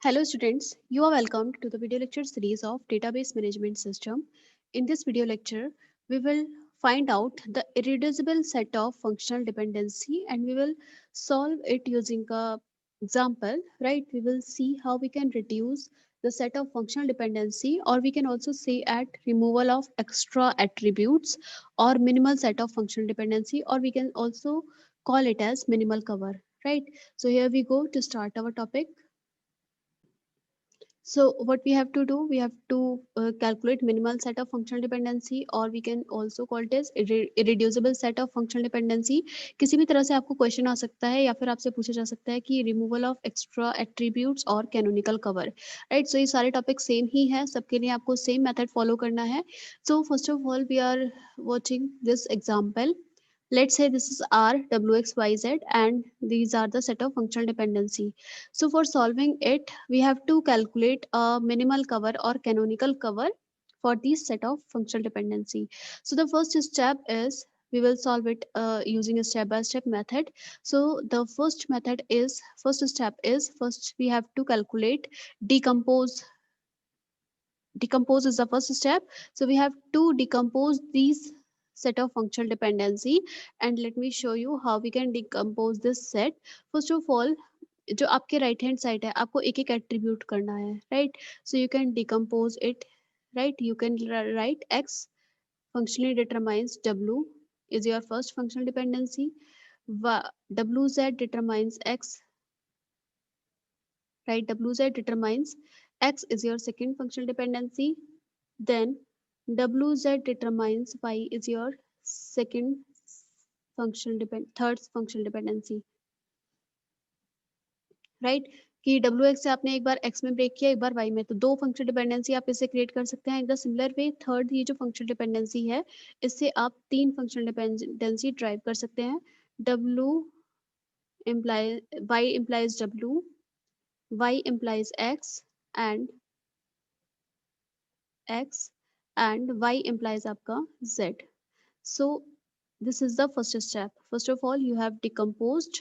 Hello students, you are welcomed to the video lecture series of Database Management System. In this video lecture, we will find out the irreducible set of functional dependency and we will solve it using a example, right? We will see how we can reduce the set of functional dependency, or we can also say at removal of extra attributes or minimal set of functional dependency, or we can also call it as minimal cover, right? So here we go to start our topic. So what we have to do, we have to calculate minimal set of functional dependency, or we can also call it as irreducible set of functional dependency. किसी भी तरह से आपको question आ सकता है या फिर आपसे पूछा जा सकता है कि रिमूवल ऑफ एक्स्ट्रा एट्रीब्यूट्स और कैनोनिकल कवर, राइट? सो ये सारे टॉपिक सेम ही है, सबके लिए आपको सेम मेथड फॉलो करना है. So first of all we are watching this example. Let's say this is R, W, X, Y, Z, and these are the set of functional dependency. So for solving it, we have to calculate a minimal cover or canonical cover for this set of functional dependency. So the first step is we will solve it using a step-by-step method. So the first step is first we have to calculate decompose. Decompose is the first step. So we have to decompose these set of functional dependency, and let me show you how we can decompose this set. First of all, जो आपके right hand side है आपको एक एक attribute करना है, right? So you can decompose it, right? You can write x functionally determines w is your first functional dependency, wz determines x, right? Wz determines x is your second functional dependency, then wz determines y is your second third functional dependency, right? कि W x से आपने एक बार x में break किया, एक बार Y में, तो दो फंक्शनल डिपेंडेंसी आप इससे क्रिएट कर सकते हैं. In the similar way third ये जो फंक्शनल डिपेंडेंसी है, इससे आप तीन फंक्शनल डिपेंडेंसी ड्राइव कर सकते हैं. W implies Y implies W, Y implies X and Y implies आपका Z. So this is the first step. First of all, you have decomposed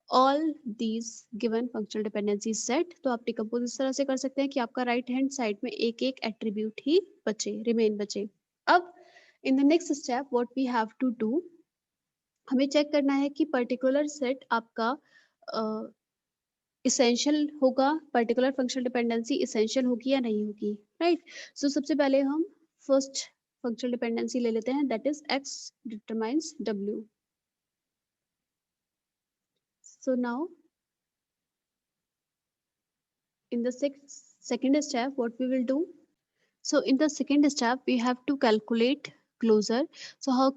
all these given functional dependencies set. तो आप decompose इस तरह से कर सकते हैं कि आपका राइट हैंड साइड में एक एक एट्रीब्यूट ही रिमेन बचे. अब in the next step what we have to do, हमें चेक करना है कि पर्टिकुलर सेट आपका इसेंशियल होगा, पर्टिकुलर फंक्शनल डिपेंडेंसी इसेंशियल होगी या नहीं होगी, राइट? सो सबसे पहले हम फर्स्ट फंक्शनल डिपेंडेंसी ले लेते हैं, that is x determines w. So now in the second step what we will do, so in the second step we have to calculate closure. So how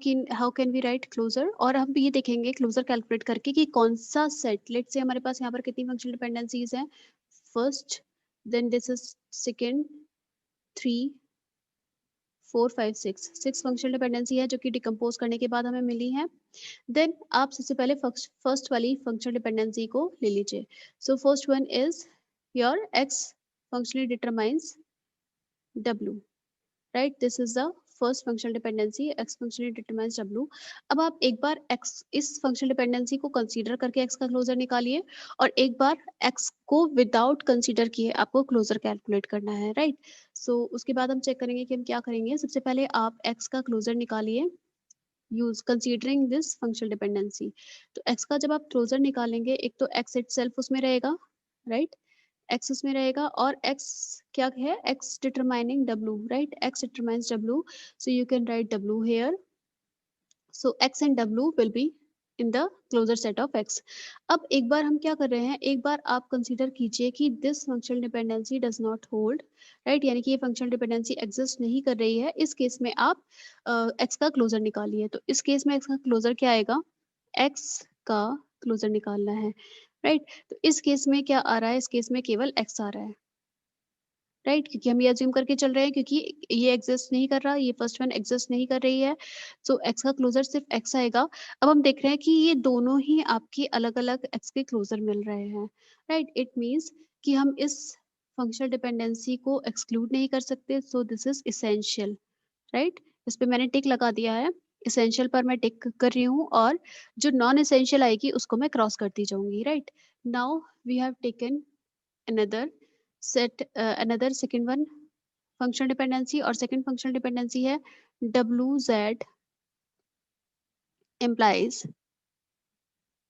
can we write closure, और हम ये देखेंगे closure calculate करके कि कौन सा set, late से हमारे पास यहाँ पर कितनी फंक्शनल डिपेंडेंसीज हैं, first, then this is second, 3 4 5 6 functional dependency है जो कि डिकम्पोज करने के बाद हमें मिली है. देन आप सबसे पहले फर्स्ट वाली फंक्शनल डिपेंडेंसी को ले लीजिए. So first one is your x functionally determines w, right? This is the first functional dependency, x functionally determines w. अब आप एक बार x इस फंक्शनल डिपेंडेंसी को कंसीडर करके x का क्लोजर निकालिए, और एक बार x को विदाउट कंसीडर किए आपको क्लोजर कैलकुलेट करना है, राइट? सो उसके बाद हम चेक करेंगे कि हम क्या करेंगे. सबसे पहले आप x का क्लोजर निकालिए use considering this functional dependency. तो x का जब आप क्लोजर निकालेंगे, एक तो x इटसेल्फ उसमें रहेगा, राइट? x उसमें रहेगा, और x क्या है, x determining w, right? x determines w, so you can write w here. So x and w will be in the closure set of x. अब एक बार हम क्या कर रहे हैं, एक बार आप कंसीडर कीजिए कि this functional dependency does not hold, right? यानी कि ये फंक्शनल डिपेंडेंसी एग्जिस्ट नहीं कर रही है. इस केस में आप x का क्लोजर निकालिए. तो इस केस में x का क्लोजर क्या आएगा, x का क्लोजर निकालना है, राइट? तो इस केस में क्या आ रहा है, इस केस में केवल x आ रहा है, राइट? क्योंकि हम ये अज्यूम करके चल रहे हैं क्योंकि ये एग्जिस्ट नहीं कर रहा, ये फर्स्ट वन एग्जिस्ट नहीं कर रही है, सो x का क्लोजर सिर्फ x आएगा. अब हम देख रहे हैं कि ये दोनों ही आपके अलग अलग x के क्लोजर मिल रहे हैं, राइट? इट मीन्स कि हम इस फंक्शनल डिपेंडेंसी को एक्सक्लूड नहीं कर सकते. सो दिस इज इसेंशियल, राइट? इस पे मैंने टिक लगा दिया है, इसेंशियल पर मैं टिक कर रही हूँ, और जो नॉन इसेंशियल आएगी उसको मैं क्रॉस करती जाऊंगी, right? Now we have taken another set another second one functional dependency, और सेकंड फंक्शनल डिपेंडेंसी है WZ implies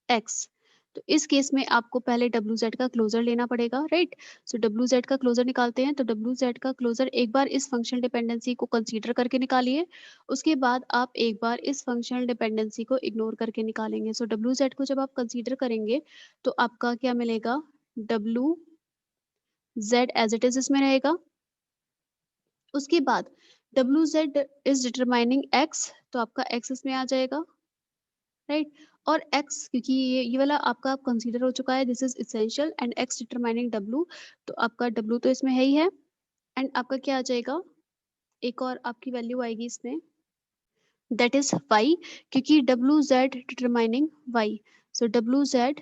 X। तो इस केस में आपको पहले WZ का क्लोजर लेना पड़ेगा, राइट। सो WZ का क्लोजर निकालते हैं, तो WZ का क्लोजर एक बार इस फंक्शनल डिपेंडेंसी को कंसीडर करके निकालिए, उसके बाद आप एक बार इस फंक्शनल डिपेंडेंसी को इग्नोर करके निकालेंगे। सो WZ को जब आप कंसीडर करेंगे तो आपका क्या मिलेगा, WZ एज इट इज इसमें रहेगा। उसके बाद WZ इज डिटरमाइनिंग X, तो आपका X इसमें आ जाएगा, राइट। और x, क्योंकि ये वाला आपका कंसीडर हो चुका है, this is essential, and x determining w, तो आपका w तो इसमें है ही है, एंड आपका क्या आ जाएगा, एक और आपकी वैल्यू आएगी इसमें, दैट इज y, क्योंकि wz determining y, so wz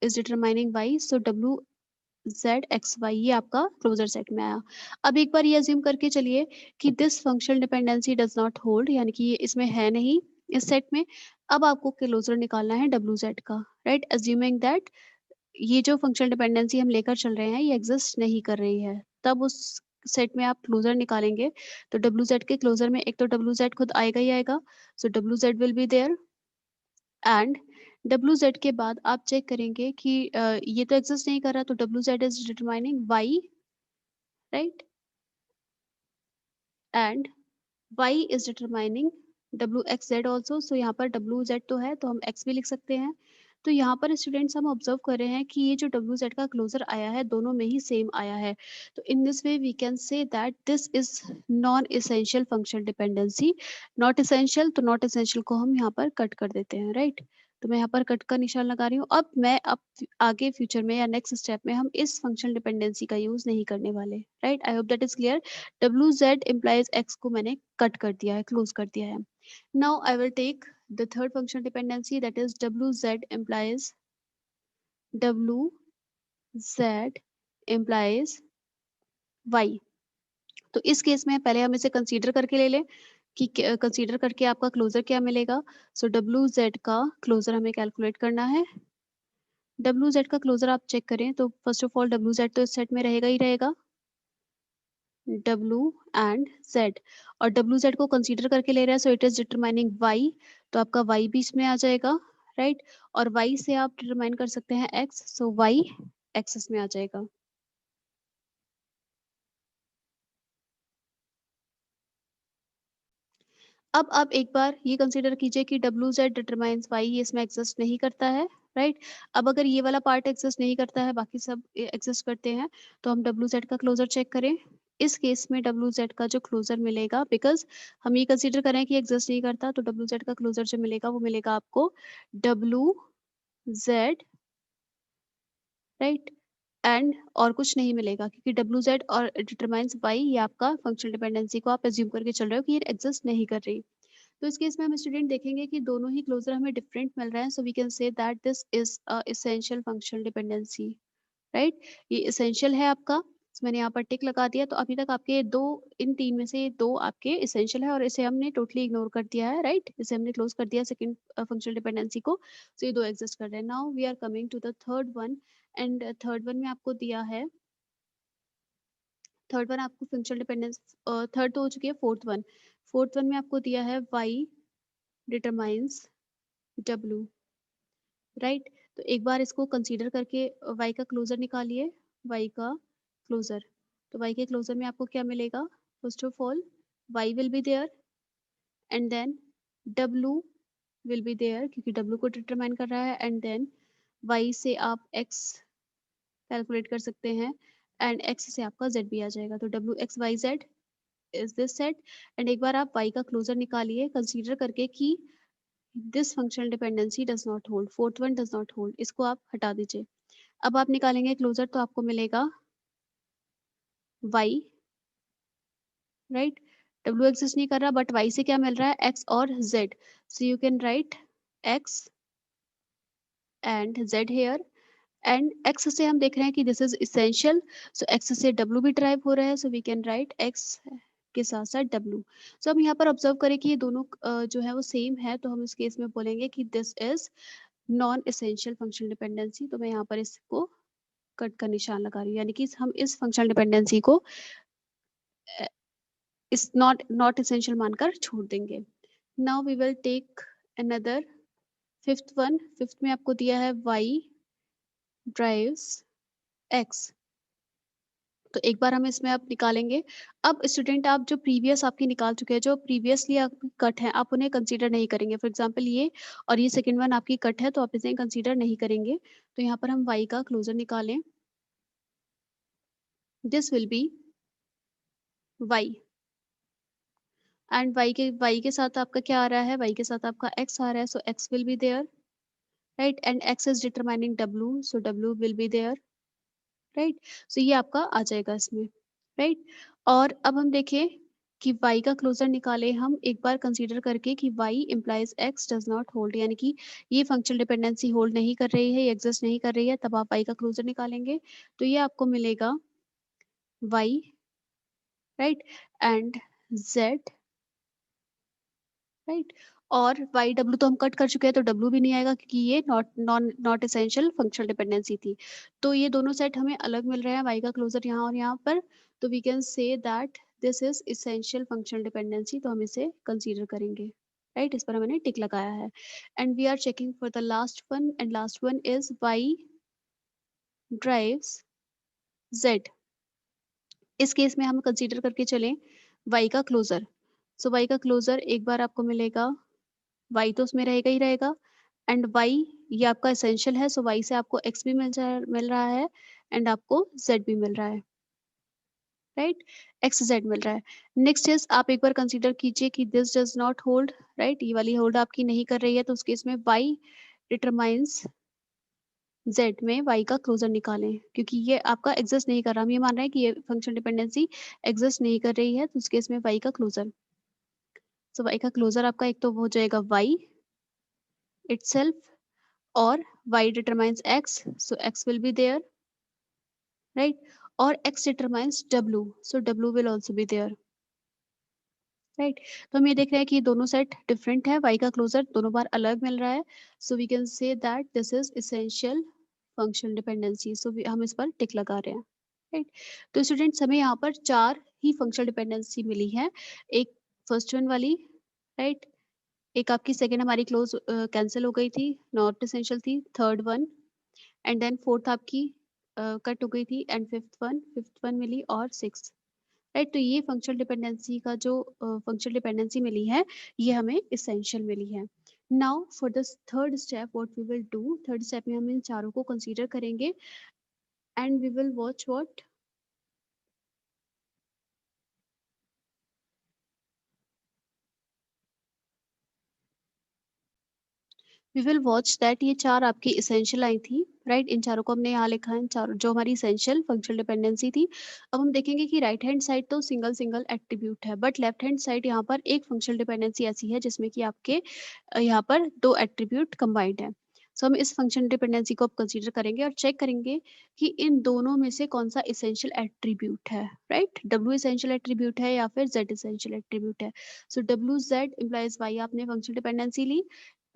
is determining y, so WZ XY ये आपका क्लोजर सेट में आया। अब एक बार ये अज्यूम करके चलिए कि this functional dependency does not hold, यानी कि ये इसमें है नहीं इस सेट में। अब आपको क्लोजर निकालना है WZ का, राइट, अज्यूमिंग दैट ये जो फंक्शनल डिपेंडेंसी हम लेकर चल रहे हैं ये एग्जिस्ट नहीं कर रही है, तब उस सेट में आप क्लोजर निकालेंगे। तो WZ के क्लोजर में एक तो WZ खुद आएगा ही आएगा, so WZ will be there, and WZ के बाद आप चेक करेंगे कि ये तो एग्जिस्ट नहीं कर रहा, तो WZ is determining Y, right, and Y is determining WXZ also. So यहाँ पर WZ तो है तो हम X भी लिख सकते हैं। तो यहाँ पर स्टूडेंट्स हम ऑब्जर्व कर रहे हैं कि ये जो WZ का क्लोजर आया है दोनों में ही सेम आया है। तो in this way we can say that this is non essential functional dependency. Not essential, तो नॉट इसेंशियल को हम यहाँ पर कट कर देते हैं, राइट। तो मैं यहाँ पर कट का निशान लगा रही हूँ। अब आगे फ्यूचर में या नेक्स्ट स्टेप में हम इस फंक्शनल डिपेंडेंसी का यूज नहीं करने वाले, right. I hope that is clear. WZ implies X को मैंने कट कर दिया है, क्लोज कर दिया है। Now I will take the third functional dependency, that is WZ implies Y। तो इस केस में पहले हम इसे कंसीडर करके ले लें कि कंसीडर करके आपका क्लोजर क्या मिलेगा। सो WZ का क्लोजर हमें कैलकुलेट करना है। WZ का क्लोजर आप चेक करें तो फर्स्ट ऑफ ऑल WZ तो इस सेट में रहेगा ही रहेगा, W एंड Z, और WZ को कंसीडर करके ले रहा है, so it is determining Y, तो आपका Y भी इसमें आ जाएगा, राइट। और Y से आप डिटरमाइन कर सकते हैं X, सो Y X इसमें आ जाएगा। अब आप एक बार ये कंसीडर कीजिए कि WZ डिटरमाइंस Y ये इसमें एग्जिस्ट नहीं करता है, राइट। अब अगर ये वाला पार्ट एग्जिस्ट नहीं करता है, बाकी सब एग्जिस्ट करते हैं, तो हम WZ का क्लोजर चेक करें। इस केस में WZ का जो क्लोजर मिलेगा, बिकॉज हम ये कंसीडर करें कि एग्जिस्ट नहीं करता, तो WZ का क्लोजर जो मिलेगा वो मिलेगा आपको WZ, राइट, एंड और कुछ नहीं मिलेगा, क्योंकि WZ और डिटरमाइंस Y ये आपका फंक्शनल डिपेंडेंसी को आप एज्यूम करके चल रहे हो कि ये एग्जिस्ट नहीं कर रही। तो इस केस में हम स्टूडेंट देखेंगे कि दोनों ही क्लोजर हमें डिफरेंट मिल रहे हैं, so we can say that this is a essential functional dependency, right. ये एसेंशियल है आपका, तो मैंने यहाँ पर टिक लगा दिया। तो अभी तक आपके दो, इन तीन में से दो आपके एसेंशियल है और इसे हमने टोटली इग्नोर कर दिया है, राइट। इसे हमने क्लोज कर दिया सेकंड फंक्शनल डिपेंडेंसी को, तो ये दो एग्जिस्ट कर रहे हैं। Now we are coming to the third one, and third one में आपको दिया है, थर्ड वन आपको फंक्शनल डिपेंडेंस, थर्ड तो हो चुकी है, फोर्थ वन में आपको दिया है Y डिटरमाइंस W, राइट। तो एक बार इसको कंसीडर करके Y का क्लोजर निकालिए, Y का क्लोजर। तो Y के क्लोजर में आपको क्या मिलेगा, first of all Y will be there, and then W will be there, क्योंकि W को डिटरमाइन कर रहा है, एंड देन Y से आप X कैलकुलेट कर सकते हैं, एंड X से आपका Z भी आ जाएगा। तो WXYZ is this set, and एक बार आप Y का क्लोजर निकालिए कंसीडर करके कि this functional dependency does not hold, fourth one does not hold, इसको आप हटा दीजिए। अब आप निकालेंगे क्लोजर तो आपको मिलेगा Y, राइट। W एग्जिस्ट नहीं कर रहा, बट Y से क्या मिल रहा है, X और Z, so you can write X and Z here, and X से हम देख रहे हैं कि this is essential, so X से W भी ड्राइव हो रहा है, so we can write X के साथ साथ W। सो हम यहाँ पर ऑब्जर्व करें कि ये दोनों जो है वो सेम है, तो हम इस केस में बोलेंगे कि this is non essential functional dependency. तो मैं यहाँ पर इसको कट का निशान लगा रही हूँ, यानी कि हम इस फंक्शनल डिपेंडेंसी को इस नॉट एसेंशियल मानकर छोड़ देंगे. Now we will take another fifth one. Fifth में आपको दिया है y ड्राइव्स x. तो एक बार हम इसमें आप निकालेंगे. अब स्टूडेंट आप जो प्रीवियस आपकी निकाल चुके हैं, जो प्रीवियसली आप कट है, आप उन्हें कंसीडर नहीं करेंगे. फॉर एग्जांपल ये और ये सेकंड वन आपकी कट है, तो आप इसे कंसीडर नहीं करेंगे. तो यहाँ पर हम y का क्लोजर निकालें. This will be y and y के साथ आपका क्या आ रहा है, y के साथ आपका x आ रहा है. So x will be there, right, and x is determining w, so w will be there, right. So ये आपका आ जाएगा इसमें, राइट. और अब हम देखें कि y का क्लोजर निकाले हम एक बार कंसीडर करके कि y implies x does not hold, यानी कि ये फंक्शनल डिपेंडेंसी होल्ड नहीं कर रही है, ये एग्जिस्ट नहीं कर रही है, तब आप y का क्लोजर निकालेंगे. तो ये आपको मिलेगा y, right, and z, right. और वाई डब्ल्यू तो हम कट कर चुके हैं, तो डब्ल्यू भी नहीं आएगा क्योंकि ये नॉट एसेंशियल फंक्शनल डिपेंडेंसी थी. तो ये दोनों सेट हमें अलग मिल रहे हैं, वाई का क्लोजर यहाँ और यहाँ पर. तो we can say that this is essential functional dependency, तो हम इसे कंसीडर करेंगे, राइट. इस पर मैंने टिक लगाया है. And we are checking for the last one, and last one is Y drives Z. इस केस में हम कंसीडर करके चलें वाई का क्लोजर. सो वाई का क्लोजर एक बार आपको मिलेगा, y तो उसमें रहेगा ही रहेगा, एंड y ये आपका एसेंशियल है, सो y से आपको x भी मिल रहा है एंड आपको z भी मिल रहा है, राइट. x z मिल रहा है. नेक्स्ट इज आप एक बार कंसीडर कीजिए कि this does not hold, right. ये वाली होल्ड आपकी नहीं कर रही है, तो उस केस में y डिटरमाइंस z में y का क्लोजर निकालें, क्योंकि ये आपका एग्जिस्ट नहीं कर रहा. हम ये मान रहे हैं कि ये फंक्शन डिपेंडेंसी एग्जिस्ट नहीं कर रही है, तो उस केस में y का क्लोजर. सो y का क्लोजर आपका एक तो हो जाएगा y itself और y determines x, so x will be there, right. और x determines w, so w will also be there, right. तो हम ये देख रहे हैं कि ये दोनों सेट डिफरेंट है, y का क्लोजर दोनों बार अलग मिल रहा है. so we can say that this is essential functional dependency, so हम इस पर टिक लगा रहे हैं, राइट. तो स्टूडेंट्स हमें यहाँ पर 4 ही फंक्शनल डिपेंडेंसी मिली है. एक फर्स्ट वन वाली, राइट, एक आपकी सेकेंड हमारी क्लोज कैंसिल हो गई थी, नॉट एसेंशियल थी. Third one and then fourth आपकी कट हो गई थी, एंड फिफ्थ वन मिली, और सिक्स, राइट. तो ये फंक्शनल डिपेंडेंसी का जो फंक्शनल डिपेंडेंसी मिली है, ये हमें इसेंशियल मिली है. Now for the third step what we will do, third step में हम इन चारों को कंसीडर करेंगे and we will watch what, we will watch that ये चार आपकी इसेंशियल आई थी, राइट. इन चारों को हमने यहाँ लिखा है, चारों जो हमारी इसेंशियल फंक्शनल डिपेंडेंसी थी. अब हम देखेंगे कि राइट हैंड साइड तो सिंगल सिंगल एट्रीब्यूट है, बट लेफ्ट हैंड साइड यहाँ पर एक फंक्शनल डिपेंडेंसी ऐसी है जिसमें कि आपके यहाँ पर दो एट्रीब्यूट कंबाइंड है. सो हम इस फंक्शन डिपेंडेंसी को अब कंसीडर करेंगे और चेक करेंगे कि इन दोनों में से कौन सा इसेंशियल एट्रीब्यूट है, राइट. डब्ल्यू इसेंशियल एट्रीब्यूट है या फिर जेड इसेंशियल एट्रीब्यूट है. So W Z implies Y, आपने फंक्शनल डिपेंडेंसी ली.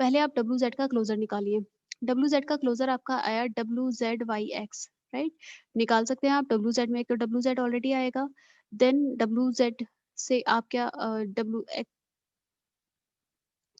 पहले आप डब्ल्यू जेड का क्लोजर निकालिए. डब्ल्यू जेड का क्लोजर आपका आया W Z Y X, right. निकाल सकते हैं आप डब्ल्यू जेड में, एक तो डब्ल्यू जेड ऑलरेडी आएगा, देन डब्ल्यू जेड से आप क्या डब्ल्यू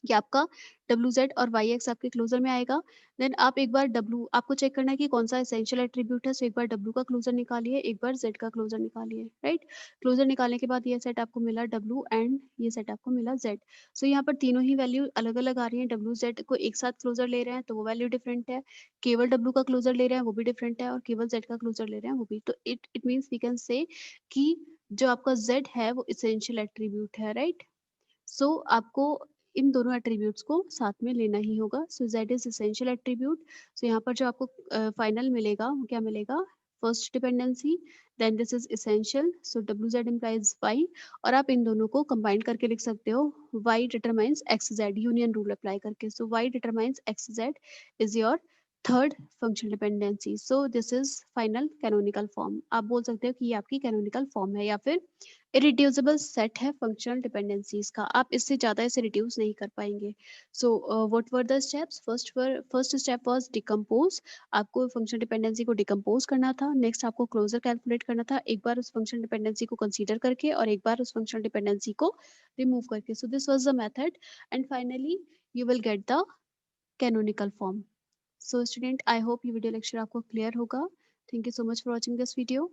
ये आपका डब्ल्यू जेड और वाई एक्स आपके क्लोजर में आएगा. देन आप एक बार डब्ल्यू, आपको चेक करना है कि कौन सा एसेंशियल एट्रीब्यूट है, सो एक बार डब्ल्यू का क्लोजर निकालिए, एक बार जेड का क्लोजर निकालिए, राइट. क्लोजर निकालने के बाद ये सेट आपको मिला डब्ल्यू एंड ये सेट आपको मिला जेड. सो यहाँ पर तीनों ही वैल्यू अलग अलग आ रही है. डब्ल्यू जेड को एक साथ क्लोजर ले रहे हैं तो वो वैल्यू डिफरेंट है, केवल डब्ल्यू का क्लोजर ले रहे हैं वो भी डिफरेंट है, और केवल जेड का क्लोजर ले रहे हैं वो भी. तो इट मीन्स वी कैन से कि जो आपका जेड है वो इसेंशियल एट्रीब्यूट है, राइट. सो आपको इन दोनों एट्रीब्यूट्स को साथ में लेना ही होगा. So Z is essential attribute. So यहाँ पर जो आपको फाइनल मिलेगा वो क्या मिलेगा, first dependency, then this is essential, so W Z implies Y, और आप इन दोनों को कंबाइन करके लिख सकते हो Y determines X Z, union rule apply करके. So Y determines X Z is your third functional dependency. So this is final canonical form. आप बोल सकते हो कि ये आपकी कैनोनिकल फॉर्म है या फिर इरिड्यूसिबल सेट है फंक्शनल डिपेंडेंसीज का। आप इससे ज़्यादा इसे रिड्यूस नहीं कर पाएंगे। So what were the steps? First step was decompose. आपको फंक्शनल डिपेंडेंसी को डिकम्पोज करना था। नेक्स्ट आपको क्लोजर कैलकुलेट करना था, एक बार उस फंक्शनल डिपेंडेंसी को कंसीडर करके और एक बार उस फंक्शनल डिपेंडेंसी को रिमूव करके। So this was the method and finally you will get the canonical form. So student, I hope ये video lecture आपको clear होगा. Thank you so much for watching this video.